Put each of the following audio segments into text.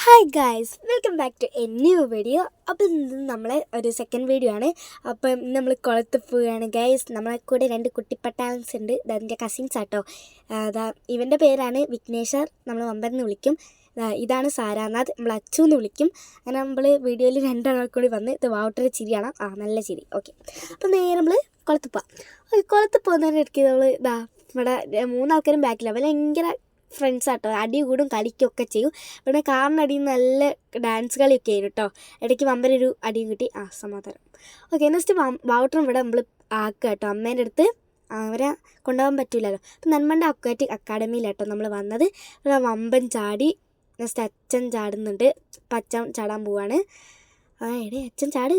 Hi guys, welcome back to a new video. അപ്പോൾ ഇന്ന് നമ്മളെ ഒരു സെക്കൻഡ് വീഡിയോ ആണ്. അപ്പം നമ്മൾ കുളത്ത് പോവുകയാണ് ഗൈസ്. നമ്മളെ കൂടെ 2 കുട്ടി പട്ടാളൻസ് ഉണ്ട്. ഇതെൻ്റെ കസിൻസ് ആട്ടോ. ഇവൻ്റെ പേരാണ് വിഘ്നേശ്വർ, നമ്മൾ വമ്പനെന്ന് വിളിക്കും. ഇതാണ് സാരാനാഥ്, നമ്മൾ അച്ചു എന്ന് വിളിക്കും. അങ്ങനെ നമ്മൾ വീഡിയോയിൽ 2 ആൾ കൂടി വന്ന് ഇത് വാട്ടർ ചിരിയാണ്. നല്ല ചിരി. ഓക്കെ, അപ്പോൾ നേരെ നമ്മൾ കുളത്ത് പോവാം. കുളത്ത് പോകുന്നതിനിടയ്ക്ക് നമ്മൾ ഇവിടെ 3 ആൾക്കാരും ബാക്കിലാണ്. ഭയങ്കര ഫ്രണ്ട്സ് ആട്ടോ, അടി കൂടും കളിക്കുകയൊക്കെ ചെയ്യും. ഇവിടെ കാറിനടിയിൽ നല്ല ഡാൻസ് കളിയൊക്കെ ആയിരുന്നു കേട്ടോ. ഇടയ്ക്ക് വമ്പനൊരു അടിയും കിട്ടി. സമാധാനം. ഓക്കെ, നെക്സ്റ്റ് വാട്ടറും ഇവിടെ നമ്മൾ ആക്കുക കേട്ടോ. അമ്മേൻ്റെ അടുത്ത് അവരെ കൊണ്ടുപോകാൻ പറ്റില്ലല്ലോ. അപ്പം നന്മണ്ട അക്വാറ്റിക് അക്കാഡമിയിലാട്ടോ നമ്മൾ വന്നത്. ഇവിടെ വമ്പൻ ചാടി. നെക്സ്റ്റ് അച്ഛൻ ചാടുന്നുണ്ട്. അപ്പം അച്ഛൻ ചാടാൻ പോവാണ്. അച്ഛൻ ചാട്.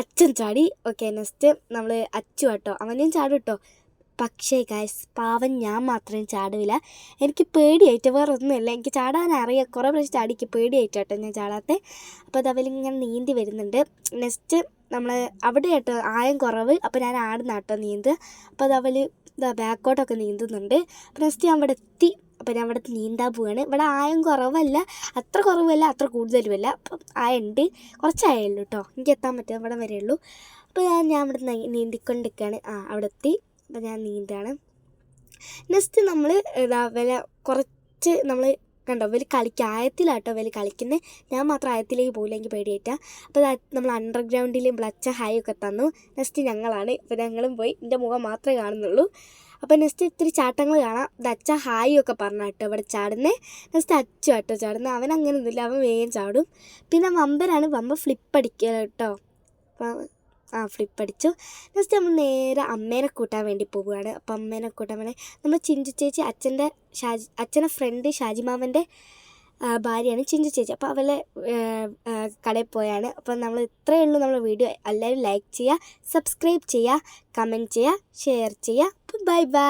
അച്ഛൻ ചാടി. ഓക്കെ, നെക്സ്റ്റ് നമ്മൾ അച്ചു കേട്ടോ, അവനെയും ചാടും കേട്ടോ. പക്ഷേ ഗൈസ്, പാവം ഞാൻ മാത്രം ചാടില്ല. എനിക്ക് പേടിയായിട്ട്, വേറെ ഒന്നുമില്ല. എനിക്ക് ചാടാനറിയാം, കുറേ പ്രാവശ്യം ചാടിക്ക് പേടിയായിട്ട് കേട്ടോ ഞാൻ ചാടാത്തെ. അപ്പോൾ അത് അവലിങ്ങനെ നീന്തി വരുന്നുണ്ട്. നെക്സ്റ്റ് നമ്മൾ അവിടെ കേട്ടോ ആയം കുറവ്. അപ്പോൾ ഞാൻ ആടുന്ന കേട്ടോ നീന്തുക. അപ്പോൾ അത് അവൽ ബാക്കോട്ടൊക്കെ നീന്തുന്നുണ്ട്. അപ്പോൾ നെക്സ്റ്റ് ഞാൻ ഇവിടെ എത്തി. അപ്പോൾ ഞാൻ ഇവിടെ നീന്താൻ പോവുകയാണ്. ഇവിടെ ആയം കുറവല്ല, അത്ര കുറവല്ല, അത്ര കൂടുതലുമല്ല. അപ്പം ആയുണ്ട്, കുറച്ചായുള്ളൂ കേട്ടോ. എനിക്ക് എത്താൻ പറ്റും, ഇവിടെ വരെ ഉള്ളൂ. അപ്പോൾ ഞാൻ ഇവിടെ നീന്തിക്കൊണ്ടിരിക്കുകയാണ്. അവിടെ എത്തി. അപ്പോൾ ഞാൻ നീന്താണ്. നെക്സ്റ്റ് നമ്മൾ വില കുറച്ച് നമ്മൾ കണ്ടോ, വലിയ ആയത്തിലാട്ടോ വലിയ കളിക്കുന്നത്. ഞാൻ മാത്രം ആയത്തിലേക്ക് പോകില്ല, എനിക്ക് പേടിയായിട്ടാണ്. അപ്പോൾ നമ്മൾ അണ്ടർഗ്രൗണ്ടിലും ബ്ലച്ച ഹൈ ഒക്കെ തന്നു. നെക്സ്റ്റ് ഞങ്ങളാണ്. അപ്പോൾ ഞങ്ങളും പോയി, എൻ്റെ മുഖം മാത്രമേ കാണുന്നുള്ളൂ. അപ്പോൾ നെക്സ്റ്റ് ഇത്തിരി ചാട്ടങ്ങൾ കാണാം. അച്ഛ ഹായ് ഒക്കെ പറഞ്ഞ കേട്ടോ ഇവിടെ ചാടുന്നത്. നെക്സ്റ്റ് അച്ചു കേട്ടോ ചാടുന്നത്. അവൻ അങ്ങനെയൊന്നുമില്ല, അവൻ വേഗം ചാടും. പിന്നെ വമ്പനാണ്, വമ്പ ഫ്ലിപ്പ് അടിക്കുക കേട്ടോ. ഫ്ലിപ്പ് അടിച്ചു. നെക്സ്റ്റ് നമ്മൾ നേരെ അമ്മേനെ കൂട്ടാൻ വേണ്ടി പോവുകയാണ്. അപ്പം അമ്മേനെ കൂട്ടാൻ വേണ്ടി നമ്മൾ ചിഞ്ചു ചേച്ചി, അച്ഛൻ്റെ ഫ്രണ്ട് ഷാജിമാമൻ്റെ ഭാര്യയാണ് ചിഞ്ചു ചേച്ചി. അപ്പോൾ അവളെ കടയിൽ പോയാണ്. അപ്പം നമ്മൾ ഇത്രയേ ഉള്ളൂ നമ്മുടെ വീഡിയോ. എല്ലാവരും ലൈക്ക് ചെയ്യുക, സബ്സ്ക്രൈബ് ചെയ്യുക, കമൻറ്റ് ചെയ്യുക, ഷെയർ ചെയ്യുക. Bye bye.